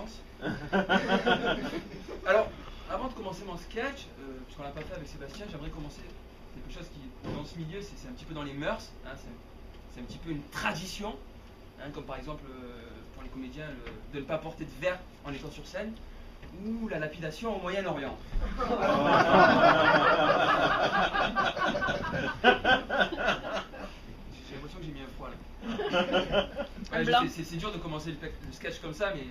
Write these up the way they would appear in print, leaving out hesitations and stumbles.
commence. Alors, avant de commencer mon sketch, puisqu'on l'a pas fait avec Sébastien, j'aimerais commencer quelque chose qui, dans ce milieu, c'est un petit peu dans les mœurs, hein, c'est un petit peu une tradition, hein, comme par exemple pour les comédiens, de ne pas porter de verre en étant sur scène, ou la lapidation au Moyen-Orient. J'ai l'impression que j'ai mis un froid là. Ouais, c'est dur de commencer le sketch comme ça, mais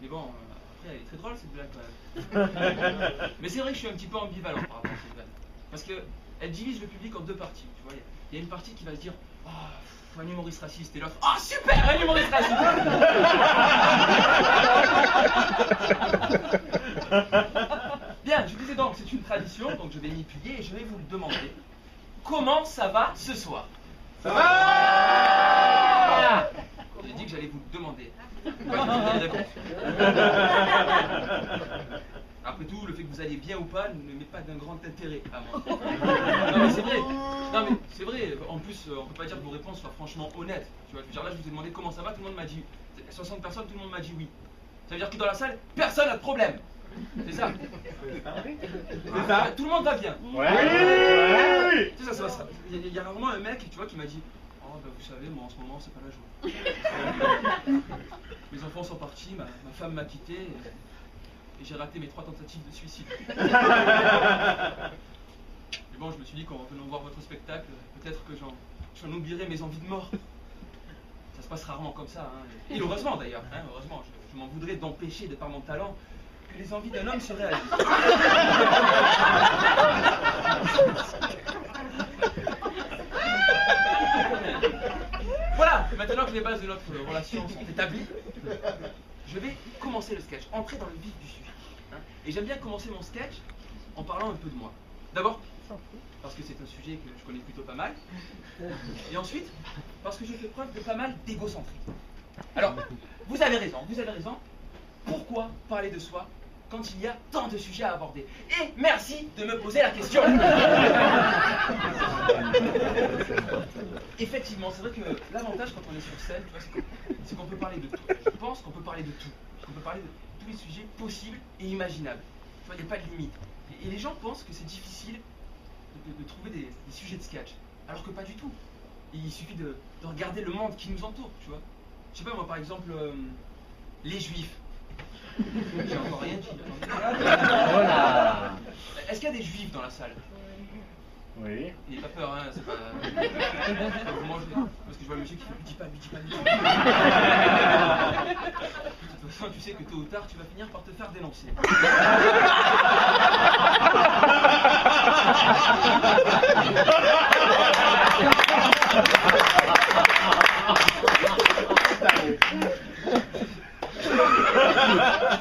bon, après elle est très drôle cette blague quand même. Mais c'est vrai que je suis un petit peu ambivalent par rapport à cette blague. Parce qu'elle divise le public en deux parties. Tu vois, il y a une partie qui va se dire oh, un humoriste raciste, et l'autre oh super, un humoriste raciste. Bien, je disais donc, c'est une tradition, donc je vais m'y plier et je vais vous le demander. Comment ça va ce soir? Ça va. J'ai dit que j'allais vous le demander. Pas que vous ayez réponse. Après tout, le fait que vous alliez bien ou pas ne met pas d'un grand intérêt à moi. Non mais c'est vrai. Non mais c'est vrai. En plus, on peut pas dire que vos réponses soient franchement honnêtes. Tu vois, je veux dire là, je vous ai demandé comment ça va, tout le monde m'a dit 60 personnes, tout le monde m'a dit oui. Ça veut dire que dans la salle, personne n'a de problème. C'est ça. C'est ça. Tout le monde va bien. Ouais. C'est ça, ça. Il y a rarement un mec, tu vois, qui m'a dit oh ben vous savez, moi en ce moment c'est pas la joie. Mes enfants sont partis, ma femme m'a quitté et j'ai raté mes 3 tentatives de suicide. Mais bon, je me suis dit qu'en venant voir votre spectacle, peut-être que j'en oublierai mes envies de mort. Ça se passe rarement comme ça, hein. Et heureusement d'ailleurs, hein, heureusement, je m'en voudrais d'empêcher de par mon talent que les envies d'un homme se réalisent. Voilà, maintenant que les bases de notre relation sont établies, je vais commencer le sketch, entrer dans le vif du sujet. Hein. Et j'aime bien commencer mon sketch en parlant un peu de moi. D'abord, parce que c'est un sujet que je connais plutôt pas mal. Et ensuite, parce que j'ai fait preuve de pas mal d'égocentrisme. Alors, vous avez raison. Pourquoi parler de soi quand il y a tant de sujets à aborder? Et merci de me poser la question. Effectivement, c'est vrai que l'avantage quand on est sur scène, c'est qu'on peut parler de tout. Je pense qu'on peut parler de tout. On peut parler de tous les sujets possibles et imaginables. Tu vois, il n'y a pas de limite. Et les gens pensent que c'est difficile de trouver des sujets de sketch, alors que pas du tout. Il suffit de regarder le monde qui nous entoure, tu vois. Je sais pas, moi par exemple, les juifs. J'ai encore rien dit. Voilà. Est-ce qu'il y a des juifs dans la salle? Oui. N'ayez pas peur, hein, c'est pas vous manger. Parce que je vois le monsieur qui fait lui dis pas. De toute façon, tu sais que tôt ou tard, tu vas finir par te faire dénoncer.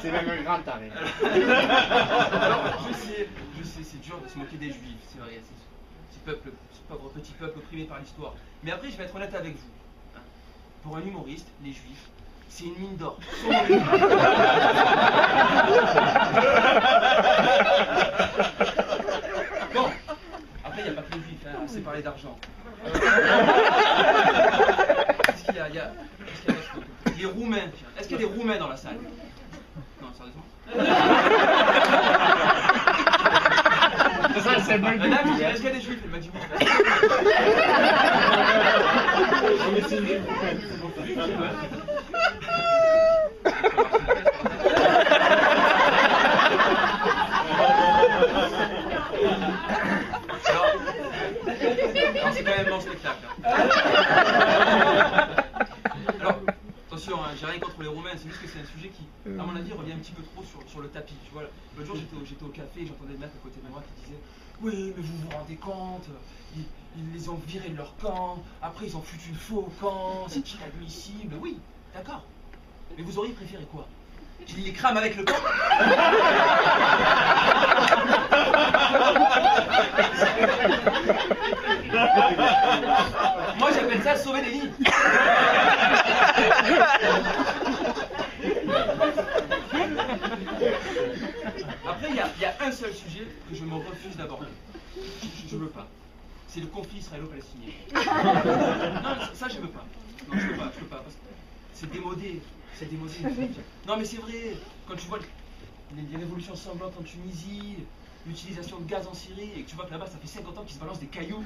C'est même un grand taré. Alors, je sais, c'est dur de se moquer des juifs, c'est vrai, ce pauvre petit peuple opprimé par l'histoire. Mais après, je vais être honnête avec vous. Hein. Pour un humoriste, les juifs, c'est une mine d'or. Bon, après, il n'y a pas que les juifs, hein, c'est parler d'argent. Qu'est-ce qu'il y a les Roumains. Est-ce qu'il y a des Roumains dans la salle? Non, sérieusement. Ça, c'est bon. Est-ce qu'il y a des Juifs? Elle m'a dit oui. Alors c'est quand même mon spectacle. Alors, attention, hein, j'ai rien contre les Roumains, c'est juste que c'est un sujet qui, à mon avis, revient un petit peu trop sur le tapis. Tu vois, l'autre jour, j'étais au café et j'entendais le mec à côté de moi qui disait oui, mais vous vous rendez compte, ils les ont virés de leur camp, après ils ont foutu le feu au camp, c'est inadmissible. Oui, d'accord. Mais vous auriez préféré quoi? Qu'ils les crament avec le camp? Moi j'appelle ça sauver des vies. Après il y a un seul sujet que je me refuse d'aborder. Je veux pas. C'est le conflit israélo-palestinien. Non, ça je veux pas. Non, je veux pas. c'est démodé. C'est démodé. Non mais c'est vrai, quand tu vois les révolutions sanglantes en Tunisie, l'utilisation de gaz en Syrie, et que tu vois que là-bas ça fait 50 ans qu'ils se balancent des cailloux.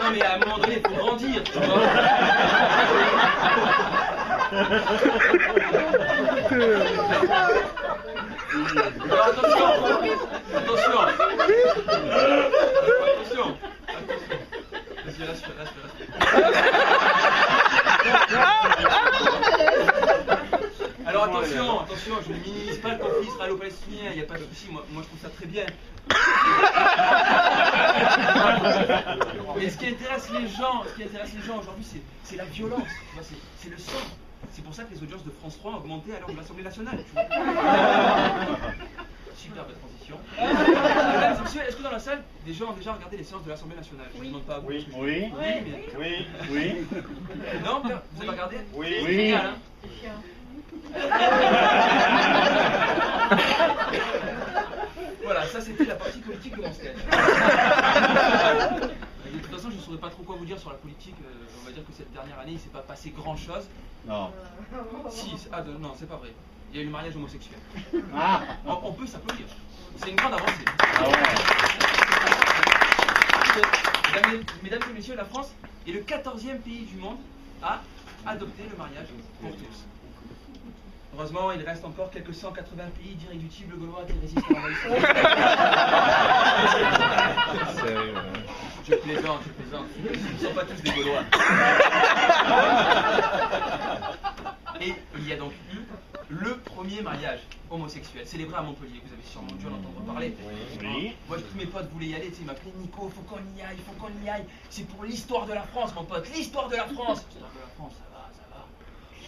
Non mais à un moment donné, il faut grandir, tu vois. Alors attention, attention. Attention. Vas-y, respire. Alors attention, je ne minimise pas le conflit israélo-palestinien, il n'y a pas de souci, moi je trouve ça très bien. Mais ce qui intéresse les gens aujourd'hui, c'est la violence, tu vois, c'est le sang. C'est pour ça que les audiences de France 3 ont augmenté à l'heure de l'Assemblée nationale. Tu vois. Superbe transition. Mesdames et messieurs, est-ce que dans la salle, des gens ont déjà regardé les séances de l'Assemblée nationale? Je ne demande pas à vous. Oui. Non, vous avez regardé? Oui. C'est génial, hein? Voilà, ça c'était la partie politique de mon sketch. De toute façon, je ne saurais pas trop quoi vous dire sur la politique. On va dire que cette dernière année, il ne s'est pas passé grand-chose. Non. Si, non, c'est pas vrai. Il y a eu le mariage homosexuel. Ah. On peut s'applaudir. C'est une grande avancée. Ah ouais. Mesdames et messieurs, la France est le 14e pays du monde à adopter le mariage pour tous. Heureusement, il reste encore quelques 180 pays d'irréductibles gaulois qui résistent à l'envahissement. Je plaisante. Ils ne sont pas tous des Gaulois. Et il y a donc eu le premier mariage homosexuel célébré à Montpellier. Vous avez sûrement dû en entendre parler. Oui. Moi, tous mes potes voulaient y aller. Ils m'appelaient Nico, faut qu'on y aille. C'est pour l'histoire de la France, mon pote. L'histoire de la France. L'histoire de la France, ça va.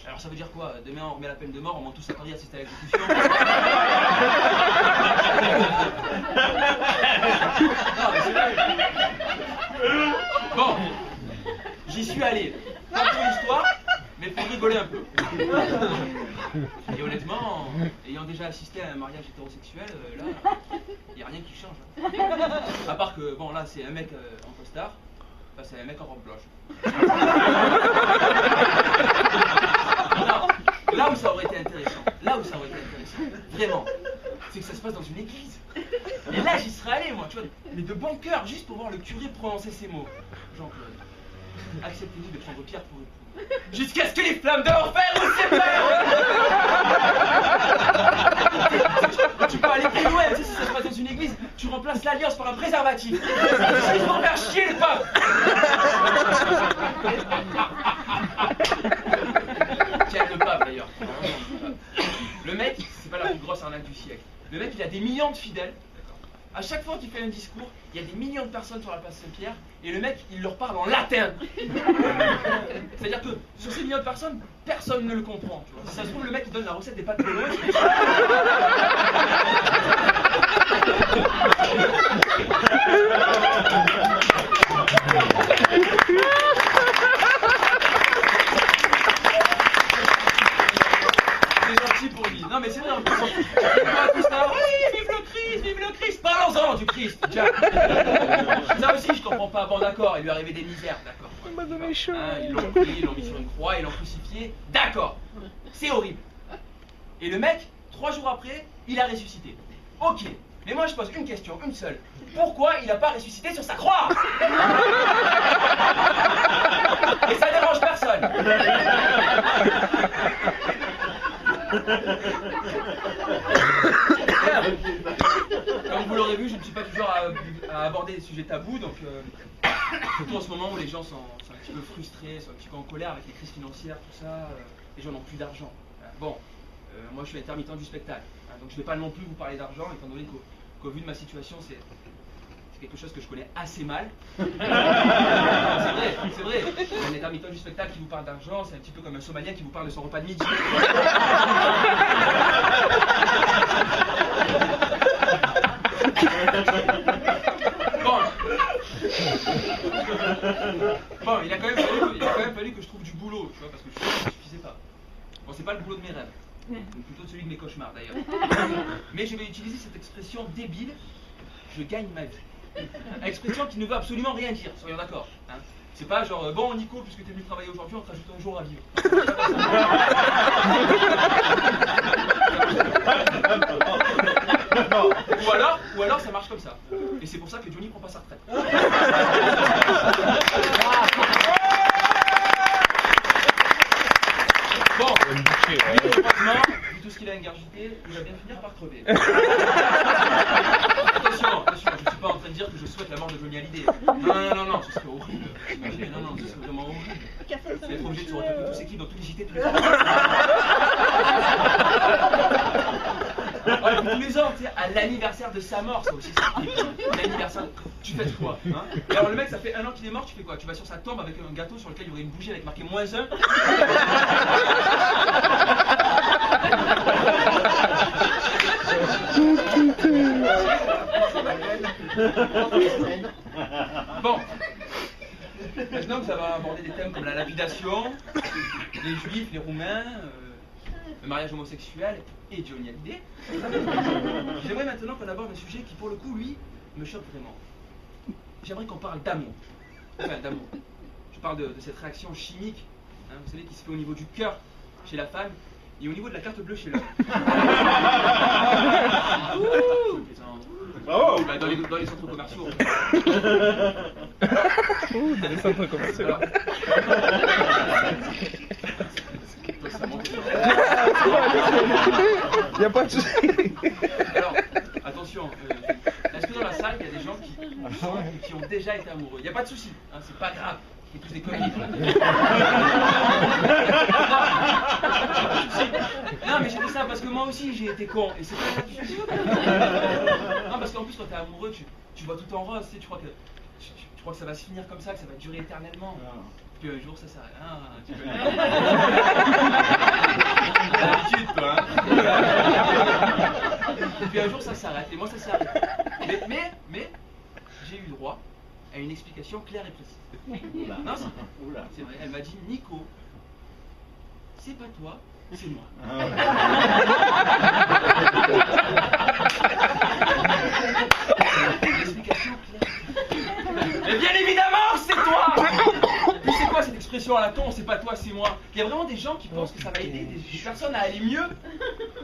Alors ça veut dire quoi? Demain on remet la peine de mort, on monte tous à Paris assister à l'exécution. Non mais c'est vrai. Bon, j'y suis allé. Pas pour l'histoire, mais pour rigoler un peu. Et honnêtement, ayant déjà assisté à un mariage hétérosexuel, là, il n'y a rien qui change. À part que, bon là c'est un mec en costard, bah, c'est un mec en robe blanche. Non, là où ça aurait été intéressant, vraiment, c'est que ça se passe dans une église. Et là, j'y serais allé, moi, tu vois, mais de bon cœur, juste pour voir le curé prononcer ces mots. Jean-Claude, acceptez-nous de prendre pierre pour époux, jusqu'à ce que les flammes de l'enfer nous séparent. Tu peux aller plus loin, tu sais, si ça se passe dans une église, tu remplaces l'alliance par un préservatif. Juste pour faire chier le peuple. Tiens, le pape d'ailleurs. Le mec, c'est pas la plus grosse arnaque du siècle. Le mec, il a des millions de fidèles. À chaque fois qu'il fait un discours, il y a des millions de personnes sur la place Saint-Pierre et le mec, il leur parle en latin. C'est-à-dire que sur ces millions de personnes, personne ne le comprend. Tu vois. Si ça se trouve, le mec, il donne la recette des pâtes polo. C'est gentil pour lui. Non mais c'est vrai, en plus, vive le Christ, parlons-en du Christ. Tiens. Ça aussi je comprends pas. Bon d'accord, il lui arrivait des misères, d'accord. Il m'a donné chaud. Hein, ils l'ont pris, ils l'ont mis sur une croix, ils l'ont crucifié. D'accord, c'est horrible. Et le mec, 3 jours après, il a ressuscité. Ok, mais moi je pose une question, une seule. Pourquoi il n'a pas ressuscité sur sa croix? Et ça dérange personne. Comme vous l'aurez vu, je ne suis pas toujours à aborder des sujets tabous, donc surtout en ce moment où les gens sont un petit peu frustrés, sont un petit peu en colère avec les crises financières, tout ça, les gens n'ont plus d'argent. Bon, moi je suis intermittent du spectacle, hein, donc je ne vais pas non plus vous parler d'argent, étant donné qu'au vu de ma situation, c'est quelque chose que je connais assez mal. C'est vrai. Un intermittent du spectacle qui vous parle d'argent, c'est un petit peu comme un Somalien qui vous parle de son repas de midi. Bon, il a quand même fallu que je trouve du boulot, tu vois, parce que je ne suffisais pas. Bon, c'est pas le boulot de mes rêves, plutôt celui de mes cauchemars d'ailleurs. Mais je vais utiliser cette expression débile, je gagne ma vie. Expression qui ne veut absolument rien dire, soyons d'accord. Hein. C'est pas genre, bon Nico, puisque t'es venu travailler aujourd'hui, on te rajoute un jour à vivre. Ou alors ça marche comme ça. Et c'est pour ça que Johnny prend pas sa retraite. Bon, franchement, vu tout ce qu'il a ingurgité, il va bien finir par crever. Attention, je suis pas en train de dire que je souhaite la mort de Johnny Hallyday. Non, ce serait horrible. Imaginez, non, ce serait vraiment horrible. Il va être obligé de se retaper tous ses clips dans tous les JT, tous les ans. Ah, et puis tous les ans, tu sais, à l'anniversaire de sa mort, ça aussi c'est l'anniversaire. Tu fais quoi hein. Et alors le mec, ça fait 1 an qu'il est mort, tu fais quoi? Tu vas sur sa tombe avec un gâteau sur lequel il y aurait une bougie avec marqué -1. Bon, maintenant que ça va aborder des thèmes comme la lapidation, les juifs, les roumains, le mariage homosexuel et Johnny Hallyday, j'aimerais maintenant qu'on aborde un sujet qui pour le coup, lui, me choque vraiment. J'aimerais qu'on parle d'amour. Enfin, d'amour. Je parle de cette réaction chimique, hein, vous savez, qui se fait au niveau du cœur chez la femme et au niveau de la carte bleue chez l'homme. Bravo. Bah, dans les centres commerciaux. Dans les centres commerciaux. Alors, Il n'y a pas de souci. alors, attention, est-ce que dans la salle, il y a des gens qui ont déjà été amoureux? Il n'y a pas de souci, hein, c'est pas grave. C'est tous des conneries. Non, mais j'ai dit ça parce que moi aussi j'ai été con et c'est pas gratuit. Non, parce qu'en plus, quand t'es amoureux, tu vois tout en rose, tu sais, tu crois que ça va se finir comme ça, que ça va durer éternellement. Puis un jour ça s'arrête. Ah, tu connais. T'as l'habitude, toi, hein. Et puis un jour ça s'arrête, et moi ça s'est arrêté. Mais j'ai eu droit à une explication claire et précise. Non, c'est vrai, elle m'a dit Nico, c'est pas toi, c'est moi. Explication claire. Mais bien évidemment, c'est toi. Puis c'est quoi cette expression à la con, c'est pas toi, c'est moi? Il y a vraiment des gens qui pensent que ça va aider des personnes à aller mieux.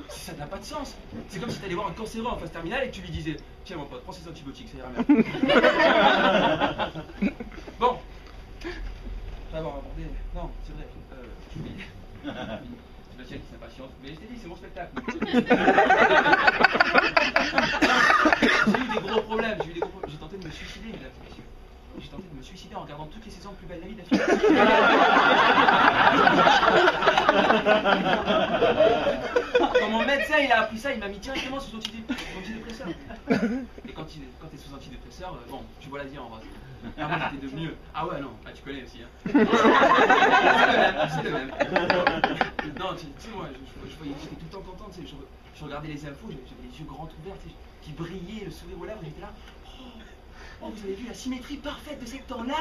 Ça n'a pas de sens. C'est comme si tu allais voir un cancéreux en phase terminale et que tu lui disais tiens mon pote, prends ces antibiotiques, ça ira bien. Bon. On va aborder. Non, c'est vrai. J'oublie. Sébastien qui s'impatiente. Mais je t'ai dit, c'est mon spectacle. J'ai eu des gros problèmes. J'ai tenté de me suicider, mesdames et messieurs. J'ai tenté de me suicider en regardant toutes les saisons de Plus belle la vie d'affilée. Quand mon médecin il a appris ça, il m'a mis directement sous antidépresseur. Et quand t'es sous antidépresseur, bon, tu vois la vie en rose. Ah, moi j'étais devenu. Ah ouais, non, ah, tu connais aussi. Hein. C'est le même. Non, tu sais, moi, je voyais, j'étais tout le temps content. Tu sais, je regardais les infos, j'avais les yeux grands ouverts, tu sais, qui brillaient, le sourire aux lèvres, j'étais là. Oh, vous avez vu la symétrie parfaite de cette tornade?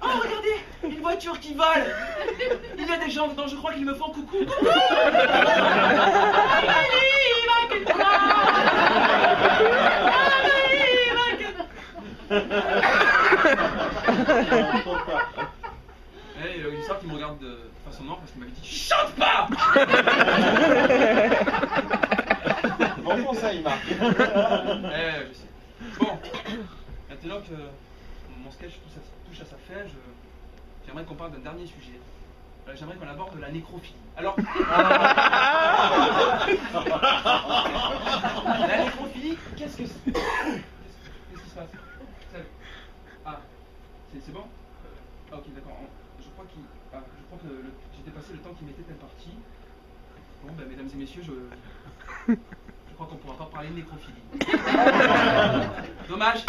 Oh, regardez, une voiture qui vole. Il y a des gens dedans, je crois qu'ils me font coucou. Et il sort qui me regarde de façon noire parce qu'il m'avait dit chante pas. Bon conseil, Marc. Je sais. Bon, maintenant que mon sketch touche à sa fin, j'aimerais qu'on parle d'un dernier sujet. J'aimerais qu'on aborde la nécrophilie. Alors, la nécrophilie, qu'est-ce que c'est? Qu'est-ce qui se passe? Ah, c'est bon? Ah, ok, d'accord. Je crois que j'ai dépassé le temps qui m'était imparti. Bon, ben, mesdames et messieurs, je crois qu'on ne pourra pas parler de nécrophilie. Dommage.